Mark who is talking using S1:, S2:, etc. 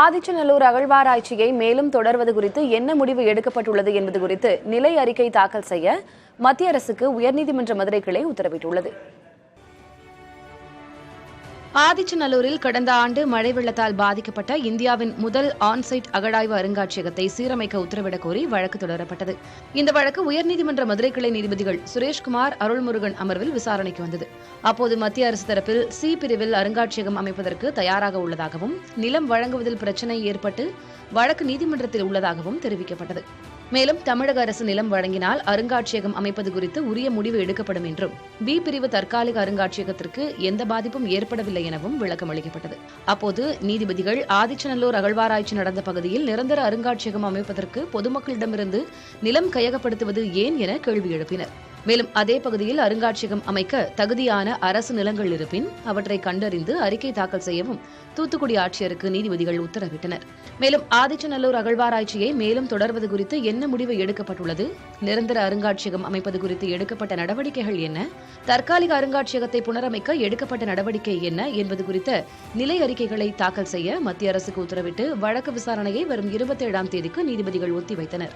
S1: ஆதிச்சநல்லூர் அகழ்வாராய்ச்சியை மேலும் தொடர்வது குறித்து என்ன முடிவு எடுக்கப்பட்டுள்ளது என்பது குறித்து நிலை அறிக்கை தாக்கல் செய்ய மத்திய அரசுக்கு உயர்நீதிமன்ற மதுரை கிளை உத்தரவிட்டுள்ளது. ஆதிச்சநல்லூரில் கடந்த ஆண்டு மழை வெள்ளத்தால் பாதிக்கப்பட்ட இந்தியாவின் முதல் ஆன்சைட் அகழாய்வு அருங்காட்சியகத்தை சீரமைக்க உத்தரவிடக் கோரி வழக்கு தொடரப்பட்டது. இந்த வழக்கு உயர்நீதிமன்ற மதுரை கிளை நீதிபதிகள் சுரேஷ்குமார், அருள்முருகன் அமர்வில் விசாரணைக்கு வந்தது. அப்போது மத்திய அரசு தரப்பில் சி பிரிவில் அருங்காட்சியகம் அமைப்பதற்கு தயாராக உள்ளதாகவும், நிலம் வழங்குவதில் பிரச்சினை ஏற்பட்டு வழக்கு நீதிமன்றத்தில் உள்ளதாகவும் தெரிவிக்கப்பட்டது. மேலும் தமிழக அரசு நிலம் வழங்கினால் அருங்காட்சியகம் அமைப்பது குறித்து உரிய முடிவு எடுக்கப்படும் என்றும், பி பிரிவு தற்காலிக அருங்காட்சியகத்திற்கு எந்த பாதிப்பும் ஏற்படவில்லை எனவும் விளக்கம் அளிக்கப்பட்டது. அப்போது நீதிபதிகள் ஆதிச்சநல்லூர் அகழ்வாராய்ச்சி நடந்த பகுதியில் நிரந்தர அருங்காட்சியகம் அமைப்பதற்கு பொதுமக்களிடமிருந்து நிலம் கையகப்படுத்துவது ஏன் என கேள்வி எழுப்பினர். மேலும் அதே பகுதியில் அருங்காட்சியகம் அமைக்க தகுதியான அரசு நிலங்கள் இருப்பின் அவற்றை கண்டறிந்து அறிக்கை தாக்கல் செய்யவும் தூத்துக்குடி ஆட்சியருக்கு நீதிபதிகள் உத்தரவிட்டனர். மேலும் ஆதிச்சநல்லூர் அகழ்வாராய்ச்சியை மேலும் தொடர்வது குறித்து என்ன முடிவு எடுக்கப்பட்டுள்ளது, நிரந்தர அருங்காட்சியகம் அமைப்பது குறித்து எடுக்கப்பட்ட நடவடிக்கைகள் என்ன, தற்காலிக அருங்காட்சியகத்தை புனரமைக்க எடுக்கப்பட்ட நடவடிக்கை என்ன என்பது குறித்த நிலை அறிக்கைகளை தாக்கல் செய்ய மத்திய அரசுக்கு உத்தரவிட்டு வழக்கு விசாரணையை வரும் 27ஆம் தேதிக்கு நீதிபதிகள் ஒத்திவைத்தனர்.